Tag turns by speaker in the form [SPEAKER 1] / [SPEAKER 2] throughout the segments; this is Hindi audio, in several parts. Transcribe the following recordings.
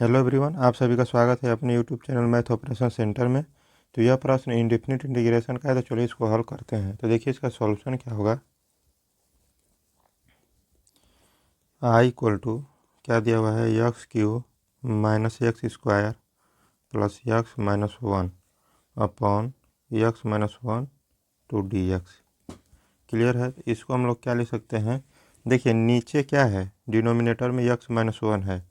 [SPEAKER 1] हेलो एवरीवन, आप सभी का स्वागत है अपने YouTube channel math operation centre में। तो यह प्रश्न इंडेफिनिट इंटीग्रेशन का है, तो चलिए इसको हल करते हैं। तो देखिए इसका सॉल्यूशन क्या होगा। आई इक्वल टू क्या दिया हुआ है, x Q minus x square plus x minus one upon x minus one two D x. Clear है। इसको हम लोग क्या लिख सकते हैं, देखिए नीचे क्या है, डिनोमिनेटर में एक्स माइनस वन है,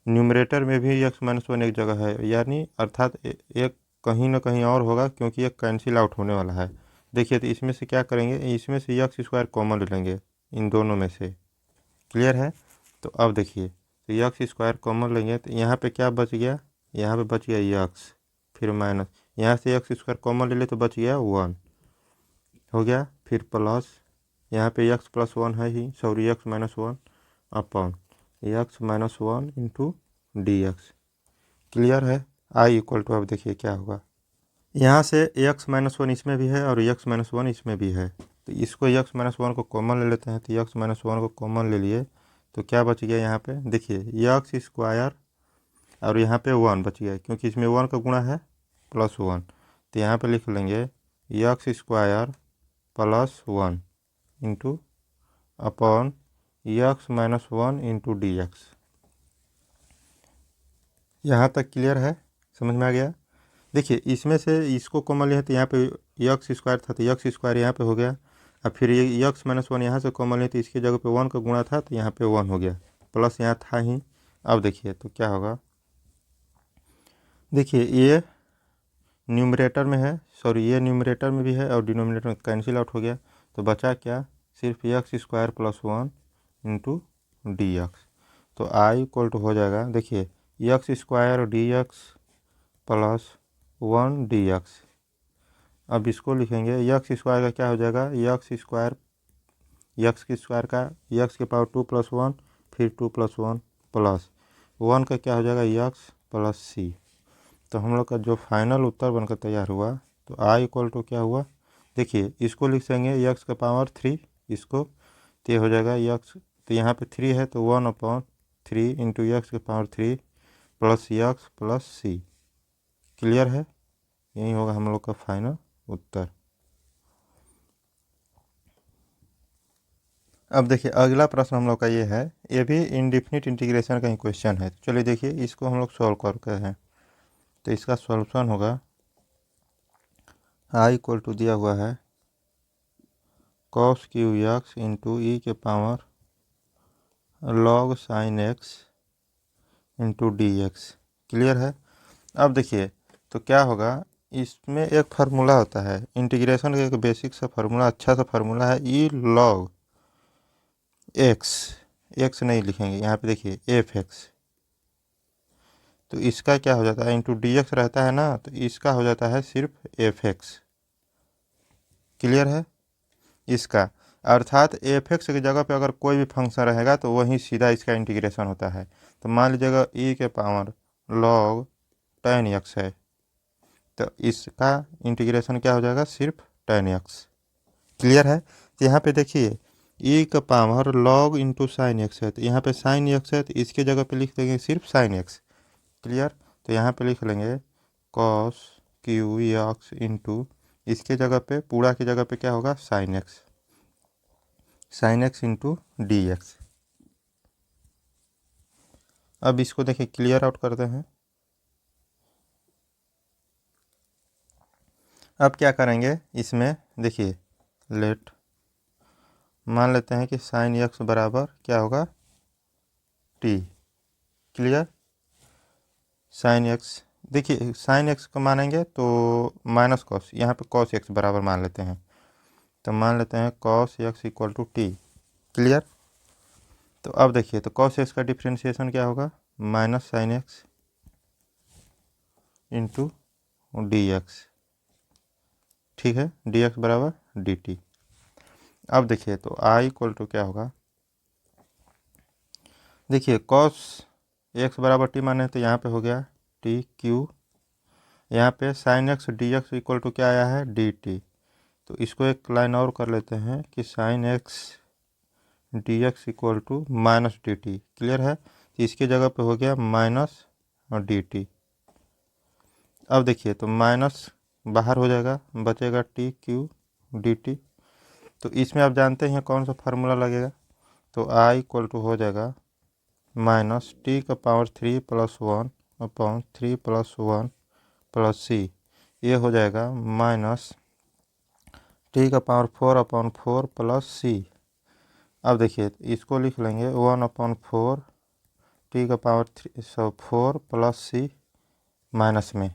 [SPEAKER 1] न्यूमरेटर में भी एक्स माइनस वन एक जगह है, यानी अर्थात एक कहीं ना कहीं और होगा, क्योंकि एक कैंसिल आउट होने वाला है। देखिए तो इसमें से क्या करेंगे, इसमें से एक्स स्क्वायर कॉमन ले लेंगे इन दोनों में से। क्लियर है। तो अब देखिए, तो एक्स स्क्वायर कॉमन लेंगे तो यहाँ पे क्या बच गया, यहाँ पे बच गया एक्स, फिर माइनस, यहाँ से एक्स स्क्वायर कॉमन ले ले तो बच गया वन, हो गया। फिर प्लस, यहाँ पे एक्स प्लस वन है ही, sorry x minus one upon x minus one into d x. Clear है। आई इक्वल टू, अब देखिए क्या होगा, यहाँ से एक्स माइनस वन इसमें भी है और एक्स माइनस वन इसमें भी है, तो इसको एक्स माइनस वन को कॉमन ले लेते हैं। तो एक्स माइनस वन को कॉमन ले लिए तो क्या बच गया, यहाँ पे देखिए एक्स स्क्वायर और यहाँ पे वन बच गया, क्योंकि इसमें वन का गुणा है प्लस वन। तो यहाँ पे लिख लेंगे x square plus one into upon x minus one into d x. यहाँ तक क्लियर है, समझ में आ गया। देखिए इसमें से इसको कॉमन लिया तो यहाँ पे एक्स स्क्वायर था, तो एक्स स्क्वायर यहाँ पे हो गया। अब फिर ये एक्स माइनस वन यहाँ से कॉमन लिया तो इसकी जगह पे वन का गुणा था, तो यहाँ पे वन हो गया, प्लस यहाँ था ही। अब देखिए तो क्या होगा, देखिए ये न्यूमरेटर में है, सॉरी ये न्यूमरेटर में भी है और डिनोमिनेटर में कैंसिल आउट हो गया, तो बचा क्या, सिर्फ x square plus one into d x. तो आई इक्वल टू हो जाएगा, देखिए x square D x plus one D x. अब इसको लिखेंगे, एक्स स्क्वायर का क्या हो जाएगा, एक्स स्क्वायर, एक्स के स्क्वायर का एक्स के पावर टू प्लस वन, फिर two plus one plus one का क्या हो जाएगा, एक्स प्लस सी। तो हम लोग का जो फाइनल उत्तर बनकर तैयार हुआ, तो आई इक्वल टू क्या हुआ, देखिए इसको लिख देंगे एक्स का पावर थ्री, इसको तो ये हो जाएगा एक्स, तो यहाँ पे थ्री है तो one upon three into x के power three plus x plus c. Clear है। यही होगा हम लोग का फाइनल उत्तर। अब देखिए अगला प्रश्न हम लोग का ये है, ये भी इंडिफिनिट इंटीग्रेशन का ही क्वेश्चन है। चलिए देखिए इसको हम लोग सॉल्व करते हैं। तो इसका सॉल्यूशन होगा, आई इक्वल टू दिया हुआ है कॉस क्यू एक्स इंटू ई के power log sine x into d x. Clear है। अब देखिए तो क्या होगा, इसमें एक फार्मूला होता है इंटीग्रेशन का, एक बेसिक सा फार्मूला, अच्छा सा फार्मूला है, ई लॉग एक्स, एक्स नहीं लिखेंगे यहाँ पे, देखिए एफ एक्स, तो इसका क्या हो जाता है, इंटू डी एक्स रहता है ना, तो इसका हो जाता है सिर्फ एफ एक्स। क्लियर है। इसका अर्थात एफ एक्स की जगह पे अगर कोई भी फंक्शन रहेगा तो वहीं सीधा इसका इंटीग्रेशन होता है। तो मान लीजिएगा ई के पावर लॉग टेन एक्स है, तो इसका इंटीग्रेशन क्या हो जाएगा, सिर्फ टेन एक्स। क्लियर है। तो यहाँ पे देखिए ई का power log into sine x है, तो यहाँ पे साइन एक्स है, तो इसके जगह पे लिख देंगे सिर्फ साइन एक्स। क्लियर। तो यहाँ पे लिख लेंगे कॉस क्यू एक्स इंटू, इसके जगह पे पूरा की जगह पे क्या होगा, sine x, sine x into d x. अब इसको देखिए क्लियर आउट करते हैं। अब क्या करेंगे इसमें, देखिए लेट, मान लेते हैं कि साइन एक्स बराबर क्या होगा, टी। क्लियर। साइन एक्स, देखिए साइन एक्स को मानेंगे तो माइनस कॉस, यहाँ पे कॉस एक्स बराबर मान लेते हैं, तो मान लेते हैं cos x equal to t. Clear. तो अब देखिए तो कॉस एक्स का डिफ्रेंशिएशन क्या होगा, minus sine x into d x. ठीक है, डी एक्स बराबर डी टी। अब देखिए तो आई इक्वल टू क्या होगा, देखिए कॉस एक्स बराबर टी माने तो यहाँ पे हो गया टी क्यू, यहाँ पे sine x d x equal to क्या आया है, डी टी। तो इसको एक लाइन और कर लेते हैं कि sine x d x equal to minus d t. Clear है। तो इसके जगह पे हो गया माइनस और डी टी। अब देखिए तो माइनस बाहर हो जाएगा, बचेगा टी क्यू डी टी। तो इसमें आप जानते हैं कौन सा फार्मूला लगेगा, तो आई इक्वल टू हो जाएगा माइनस टी का पावर 3 + 1 अपॉन 3 + 1 प्लस सी। ये हो जाएगा माइनस टी का पावर 4 अपॉन 4 प्लस सी। अब देखिए इसको लिख लेंगे 1/4 टी का पावर 4 प्लस सी माइनस में।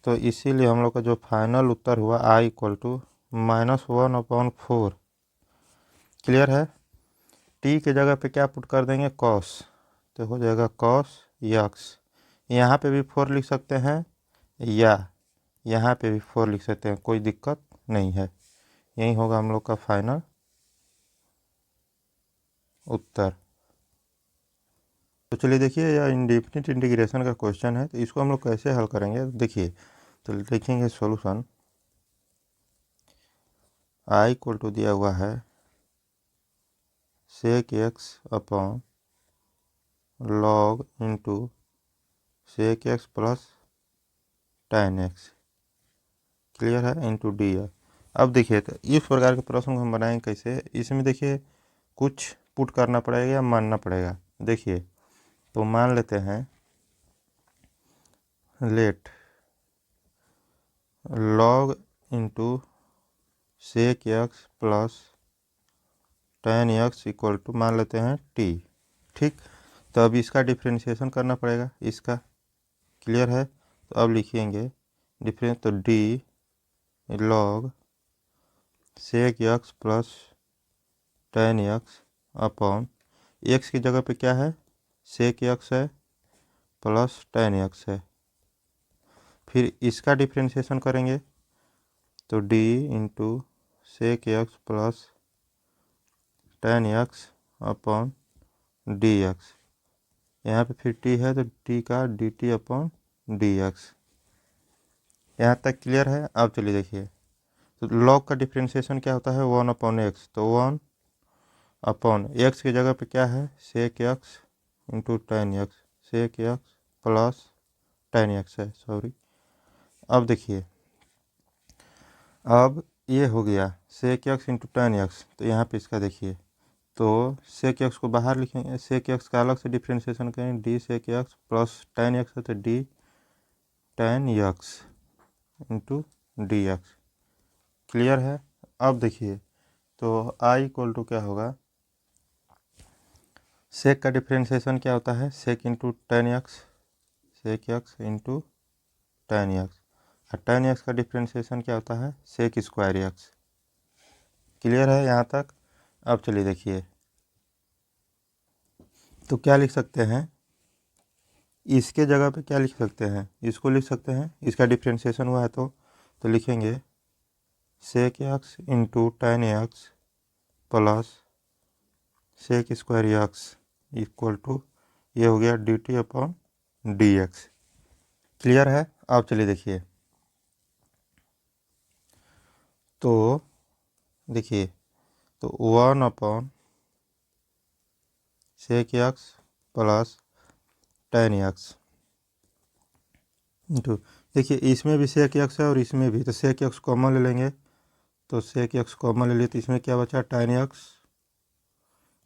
[SPEAKER 1] तो इसीलिए हम लोग का जो फाइनल उत्तर हुआ आई इक्वल टू -1/4। क्लियर है। टी के जगह पे क्या पुट कर देंगे, कॉस, तो हो जाएगा कॉस यक्स। यहाँ पे भी 4 लिख सकते हैं या यहाँ पे भी 4 लिख सकते हैं, कोई दिक्कत नहीं है। यही होगा हम लोग का फाइनल उत्तर। तो चलिए देखिए यह इंडेफिनिट इंटीग्रेशन का क्वेश्चन है, तो इसको हम लोग कैसे हल करेंगे देखिए। तो लिखेंगे सॉल्यूशन, आई इक्वल टू दिया हुआ है sec x upon log into sec x plus tan x, clear है, इंटू डी एक्स। अब देखिए तो इस प्रकार के प्रश्न को हम बनाएंगे कैसे। इसमें देखिए कुछ पुट करना पड़ेगा या मानना पड़ेगा। देखिए तो मान लेते हैं let log into sec x plus tan x equal to मान लेते हैं टी। ठीक, तो अब इसका डिफ्रेंशिएशन करना पड़ेगा इसका, क्लियर है। तो अब लिखेंगे डिफरेंस, तो d log sec x plus tan x upon x की जगह पे क्या है, सेक एक्स है प्लस tan एक्स है। फिर इसका डिफ्रेंशिएशन करेंगे तो d into sec x plus tan x upon d x. यहाँ पे फिर t है तो t का d t upon d x. यहाँ तक क्लियर है। अब चलिए देखिए तो लॉग का डिफ्रेंशिएशन क्या होता है 1/x, तो 1/x की जगह पे क्या है sec x into tan x, sec x plus tan x है, सॉरी। अब देखिए अब ये हो गया sec x into tan x, तो यहाँ पे इसका देखिए तो सेक एक्स को बाहर लिखेंगे, सेक एक्स का अलग से डिफ्रेंशिएशन करेंगे, d sec x plus tan x है तो d tan x into d x, clear है। अब देखिए तो आई इक्वल टू क्या होगा, सेक का डिफ्रेंशिएशन क्या होता है sec into tan x, sec x into tan x, और tan एक्स का डिफ्रेंशिएशन क्या होता है सेक स्क्वायर एक्स, क्लियर है यहाँ तक। अब चलिए देखिए तो क्या लिख सकते हैं, इसके जगह पे क्या लिख सकते हैं, इसको लिख सकते हैं, इसका डिफ्रेंशिएशन हुआ है तो लिखेंगे sec x into tan x plus sec square x equal to ये हो गया d t upon d x, clear है। अब चलिए देखिए तो देखिए तो 1/सेक x plus tan x into, देखिए इसमें भी सेक एक्स है और इसमें भी, तो सेक एक्स कॉमन ले लेंगे, तो सेक एक्स कॉमन ले लिए तो इसमें क्या बचा tan एक्स,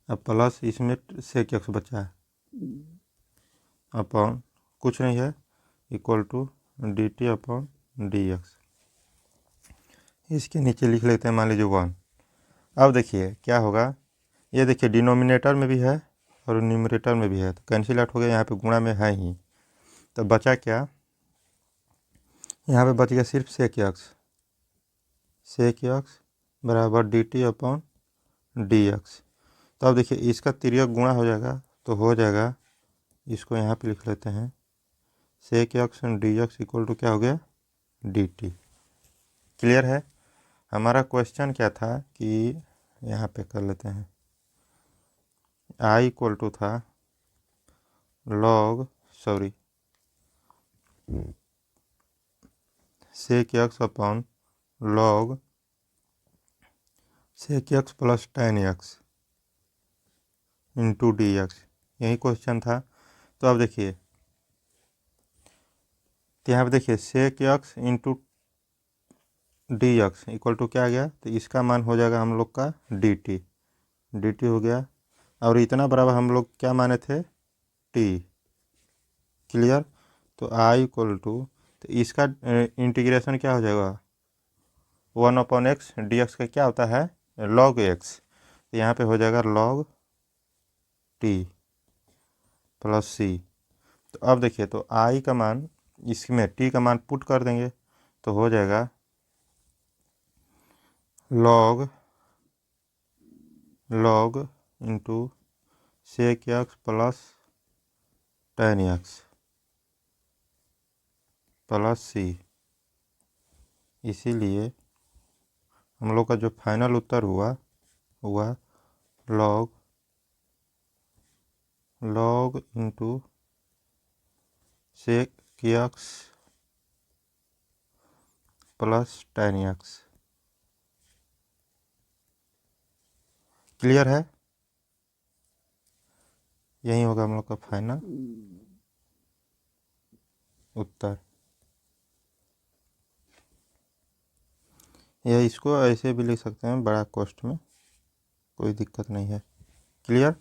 [SPEAKER 1] अब प्लस इसमें सेक एक्स बचा है अपॉन कुछ नहीं है equal to d t upon d x. इसके नीचे लिख लेते हैं मान लीजिए 1। अब देखिए क्या होगा, ये देखिए डिनोमिनेटर में भी है और न्यूमरेटर में भी है, तो कैंसिल आउट हो गया, यहाँ पे गुणा में है ही, तो बचा क्या, यहाँ पे बच गया सिर्फ सेक एक्स, सेक एक्स बराबर D t upon d x. तो अब देखिए इसका तिर्यक गुणा हो जाएगा, तो हो जाएगा, इसको यहाँ पे लिख लेते हैं sec x and d x equal to क्या हो गया डी टी, क्लियर है। हमारा क्वेश्चन क्या था कि यहाँ पे कर लेते हैं आई इक्वल टू था log sorry sec x upon log sec x plus tan x into d x, यही क्वेश्चन था। तो अब देखिए, तो यहाँ पे देखिए sec x into d x equal to क्या आ गया, तो इसका मान हो जाएगा हम लोग का डी टी हो गया। और इतना बराबर हम लोग क्या माने थे, टी। क्लियर। तो आई इक्वल टू, तो इसका इंटीग्रेशन क्या हो जाएगा, 1/x डी एक्स का क्या होता है, लॉग एक्स। तो यहाँ पे हो जाएगा लॉग टी प्लस सी। तो अब देखिए, तो आई का मान इसमें टी का मान पुट कर देंगे तो हो जाएगा log into sec x plus tan x plus c. इसीलिए हम लोग का जो फाइनल उत्तर हुआ हुआ log into sec x plus tan x. Clear है, यही होगा हम लोग का फाइनल उत्तर। या इसको ऐसे भी लिख सकते हैं बड़ा कॉस्ट में, कोई दिक्कत नहीं है। क्लियर।